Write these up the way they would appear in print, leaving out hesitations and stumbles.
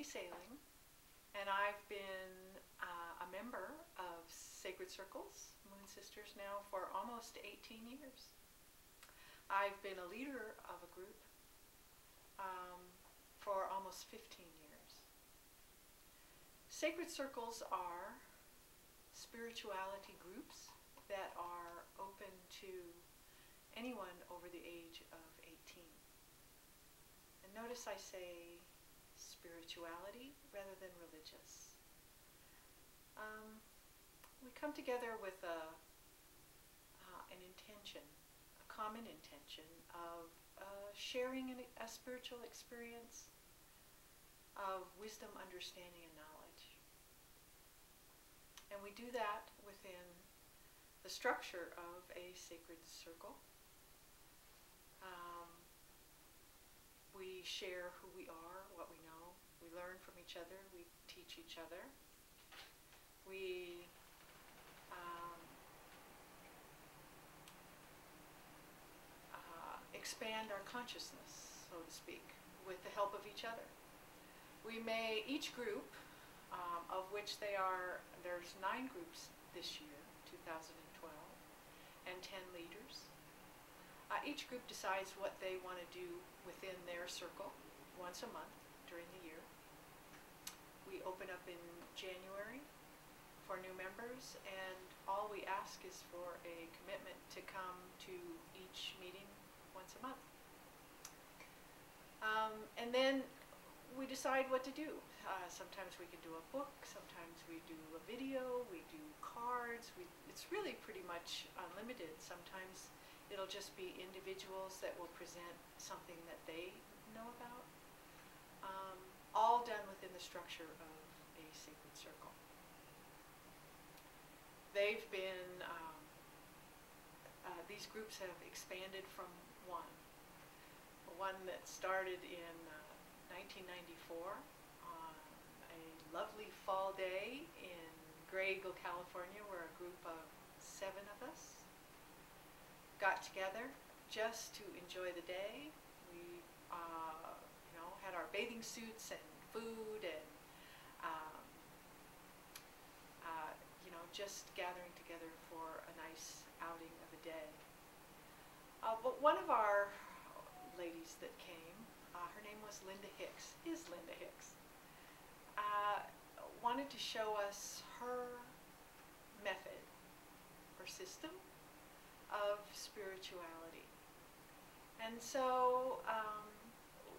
Saling, and I've been a member of Sacred Circles, MoonSisters, now for almost 18 years. I've been a leader of a group for almost 15 years. Sacred Circles are spirituality groups that are open to anyone over the age of 18. And notice I say spirituality rather than religious. We come together with an intention, a common intention of sharing a spiritual experience of wisdom, understanding, and knowledge. And we do that within the structure of a sacred circle. We share who we are, what we know. We learn from each other. We teach each other. We expand our consciousness, so to speak, with the help of each other. We may, each group, of which there's 9 groups this year, 2012, and 10 leaders. Each group decides what they want to do within their circle once a month during the year. We open up in January for new members, and all we ask is for a commitment to come to each meeting once a month. And then we decide what to do. Sometimes we can do a book, sometimes we do a video, we do cards. It's really pretty much unlimited. Sometimes it'll just be individuals that will present something that they know about, all done within the structure of a sacred circle. They've been, these groups have expanded from one that started in 1994 on a lovely fall day in Gray Eagle, California, where a group of 7 of us got together just to enjoy the day. We, had our bathing suits and food and, just gathering together for a nice outing of a day. But one of our ladies that came, her name was Linda Hicks, wanted to show us her method, her system of spirituality. And so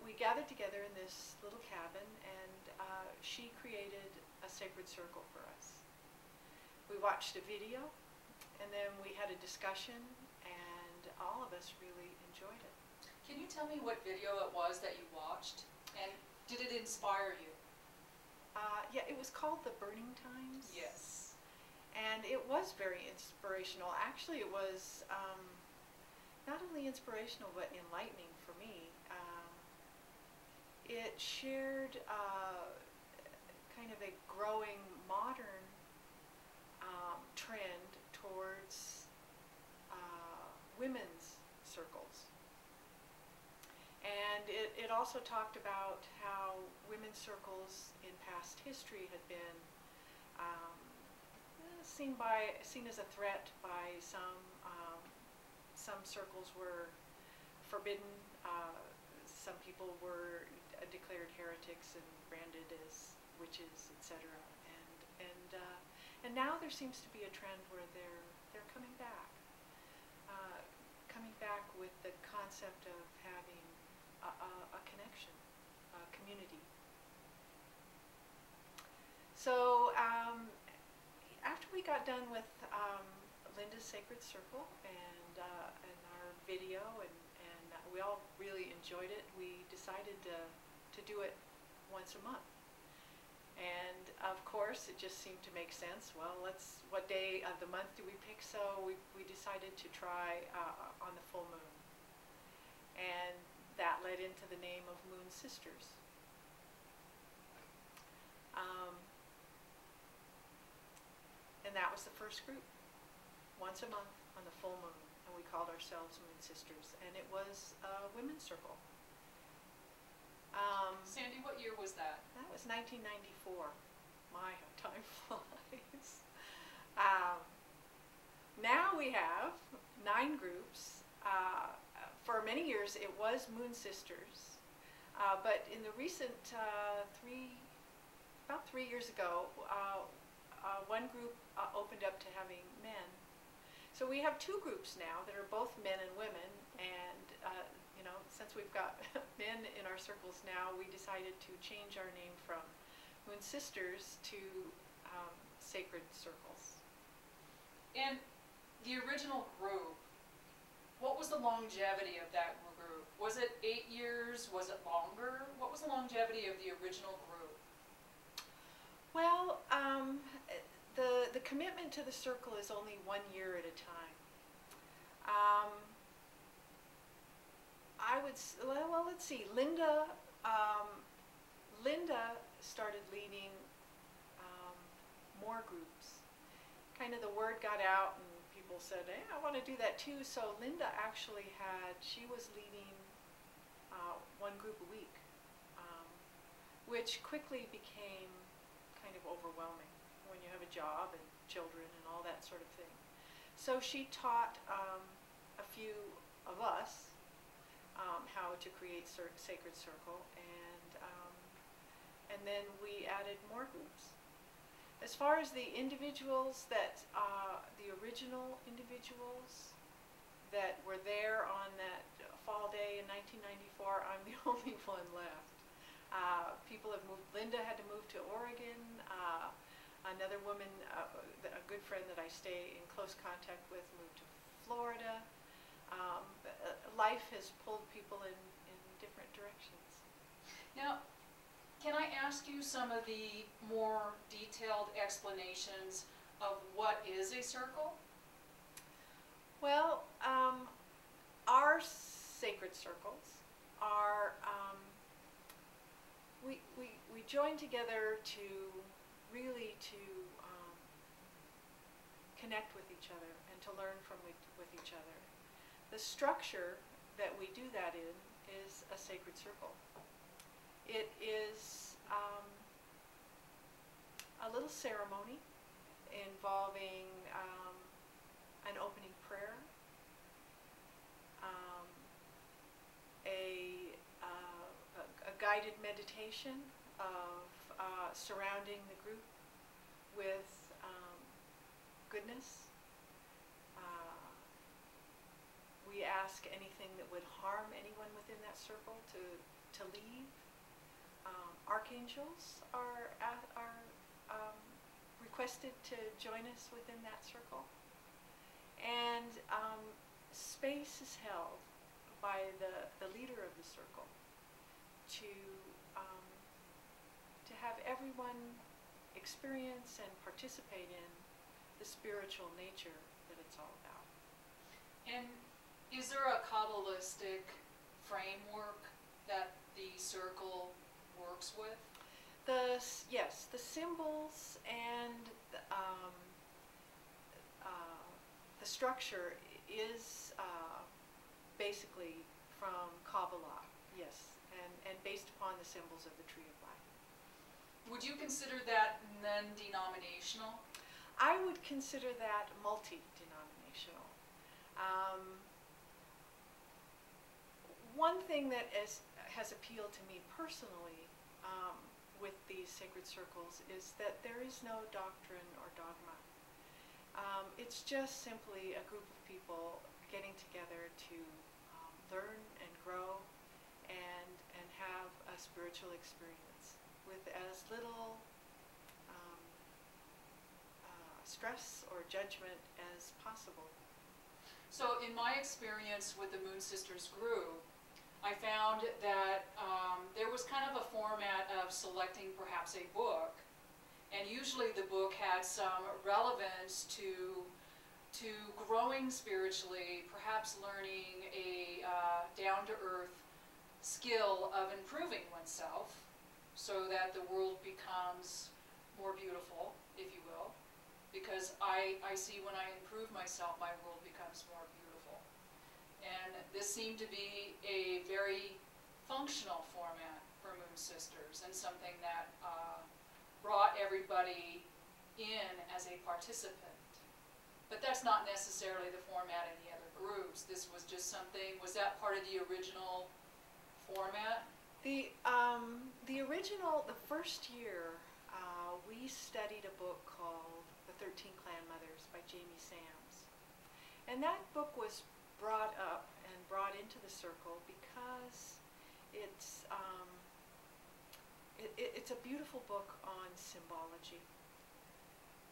we gathered together in this little cabin, and she created a sacred circle for us. We watched a video, and then we had a discussion, and all of us really enjoyed it. Can you tell me what video it was that you watched, and did it inspire you? Yeah, it was called The Burning Times. Yes. And it was very inspirational. Actually, it was not only inspirational, but enlightening for me. It shared kind of a growing modern trend towards women's circles. And it also talked about how women's circles in past history had been seen as a threat by some. Some circles were forbidden. Some people were declared heretics and branded as witches, etc. And now there seems to be a trend where they're coming back with the concept of having a connection, a community. So after we got done with Linda's Sacred Circle and our video, and we all really enjoyed it, we decided to do it once a month. And of course, it just seemed to make sense. Well, what day of the month do we pick? So we decided to try on the full moon. And that led into the name of MoonSisters. And that was the first group, once a month on the full moon. And we called ourselves MoonSisters. And it was a women's circle. Sandy, what year was that? That was 1994. My, how time flies. Um, Now we have 9 groups. For many years it was MoonSisters, but in the recent about 3 years ago, one group opened up to having men. So we have 2 groups now that are both men and women, and you know, since we've got men in our circles now, we decided to change our name from MoonSisters to Sacred Circles. And the original group, what was the longevity of that group? Was it 8 years? Was it longer? What was the longevity of the original group? Well, the commitment to the circle is only 1 year at a time. Well, let's see. Linda started leading more groups. Kind of the word got out, and people said, "Hey, I want to do that too." So Linda actually she was leading 1 group a week, which quickly became kind of overwhelming when you have a job and children and all that sort of thing. So she taught a few of us how to create Sacred Circle, and then we added more groups. As far as the individuals that, the original individuals that were there on that fall day in 1994, I'm the only one left. People have moved. Linda had to move to Oregon. Another woman, a good friend that I stay in close contact with, moved to Florida. Life has pulled people in different directions. Now, can I ask you some of the more detailed explanations of what is a circle? Well, our sacred circles are, we join together to really connect with each other and to learn with each other. The structure that we do that in is a sacred circle. It is a little ceremony involving an opening prayer, a guided meditation of surrounding the group with goodness. We ask anything that would harm anyone within that circle to leave. Archangels are requested to join us within that circle. And space is held by the leader of the circle to have everyone experience and participate in the spiritual nature that it's all about. And is there a Kabbalistic framework that the circle works with? Yes, the symbols and the structure is basically from Kabbalah, yes, and based upon the symbols of the Tree of Life. Would you consider that non-denominational? I would consider that multi-denominational. One thing that has appealed to me personally with these sacred circles is that there is no doctrine or dogma. It's just simply a group of people getting together to learn and grow and have a spiritual experience with as little stress or judgment as possible. So in my experience with the MoonSisters group, I found that there was kind of a format of selecting perhaps a book, and usually the book had some relevance to growing spiritually, perhaps learning a down-to-earth skill of improving oneself so that the world becomes more beautiful, if you will, because I see when I improve myself, my world becomes more beautiful. And this seemed to be a very functional format. for MoonSisters and something that brought everybody in as a participant. But that's not necessarily the format in the other groups. This was just something, was that part of the original format? The original, the first year, we studied a book called The 13 Clan Mothers by Jamie Sams. And that book was brought up and brought into the circle because it's a beautiful book on symbology.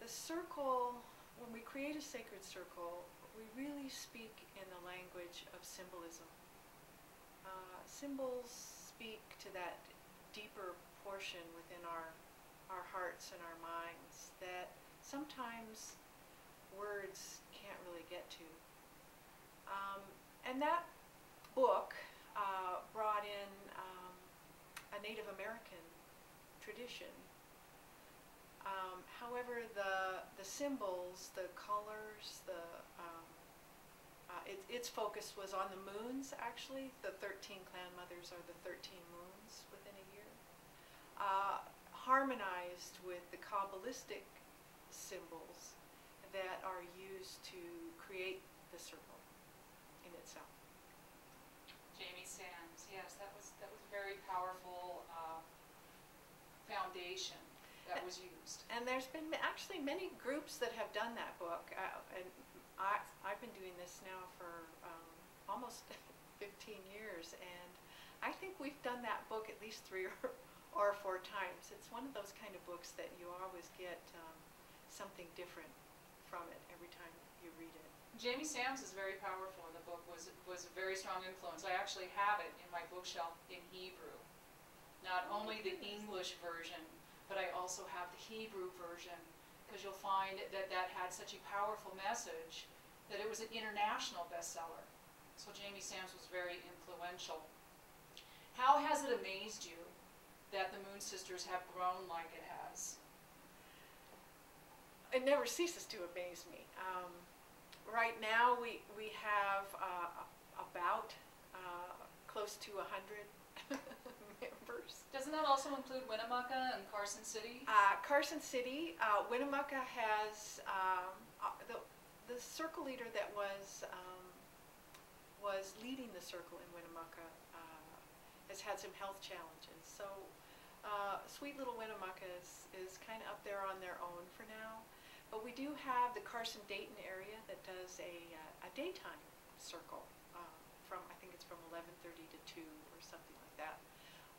The circle, when we create a sacred circle, we really speak in the language of symbolism. Symbols speak to that deeper portion within our hearts and our minds that sometimes words can't really get to. And that book brought in a Native American tradition. However, the symbols, the colors, its focus was on the moons, actually. The 13 clan mothers are the 13 moons within a year. Harmonized with the Kabbalistic symbols that are used to create the circle in itself. Jamie Sams, yes, that was very powerful foundation that was used. And there's been actually many groups that have done that book, and I've been doing this now for almost 15 years, and I think we've done that book at least 3 or 4 times. It's one of those kind of books that you always get something different from it every time you read it. Jamie Sams is very powerful, and the book was a very strong influence. I actually have it in my bookshelf in Hebrew. Not only the English version, but I also have the Hebrew version, because you'll find that that had such a powerful message that it was an international bestseller. So Jamie Sams was very influential. How has it amazed you that the MoonSisters have grown like it has? It never ceases to amaze me. Right now we have about close to 100 members. Doesn't that also include Winnemucca and Carson City? Carson City, Winnemucca has the circle leader that was leading the circle in Winnemucca has had some health challenges. So sweet little Winnemucca is kind of up there on their own for now. But we do have the Carson-Dayton area that does a daytime circle from, I think it's from 11:30 to 2 or something like that.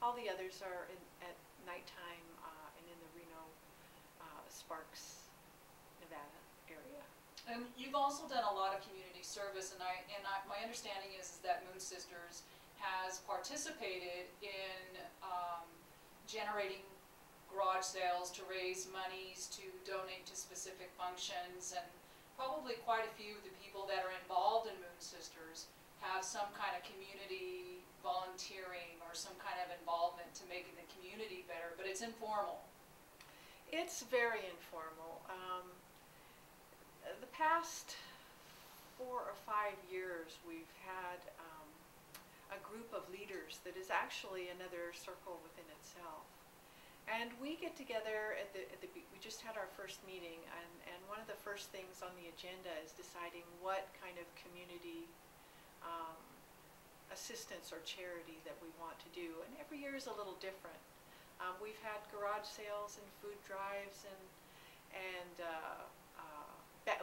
All the others are at nighttime and in the Reno, Sparks, Nevada area. You've also done a lot of community service, and my understanding is that MoonSisters has participated in generating garage sales to raise monies to donate to specific functions, and probably quite a few of the people that are involved in MoonSisters have some kind of community volunteering or some kind of involvement to making the community better, but it's informal. It's very informal. The past 4 or 5 years we've had a group of leaders that is actually another circle within itself. And we get together we just had our first meeting, and one of the first things on the agenda is deciding what kind of community assistance or charity that we want to do. And every year is a little different. We've had garage sales and food drives, and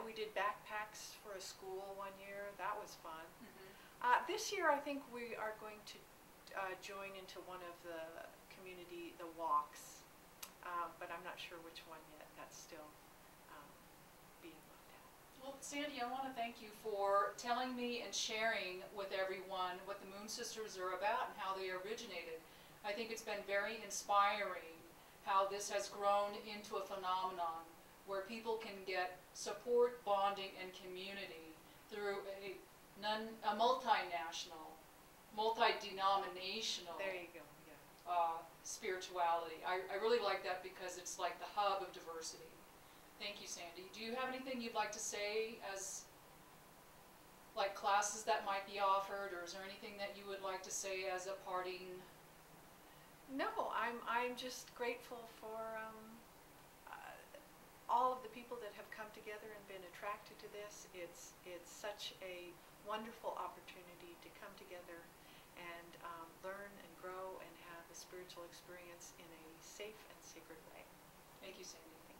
we did backpacks for a school one year. That was fun. Mm-hmm. This year I think we are going to join into one of the walks, but I'm not sure which one yet. That's still being looked at. Well, Sandi, I want to thank you for telling me and sharing with everyone what the MoonSisters are about and how they originated. I think it's been very inspiring how this has grown into a phenomenon where people can get support, bonding, and community through a multinational, multi-denominational There you go. Yeah. Spirituality. I really like that because it's like the hub of diversity. Thank you, Sandi. Do you have anything you'd like to say as like classes that might be offered, or is there anything that you would like to say as a parting No, I'm just grateful for all of the people that have come together and been attracted to this. It's such a wonderful opportunity to come together and learn and grow and have a spiritual experience in a safe and sacred way. Thank you, Sandy.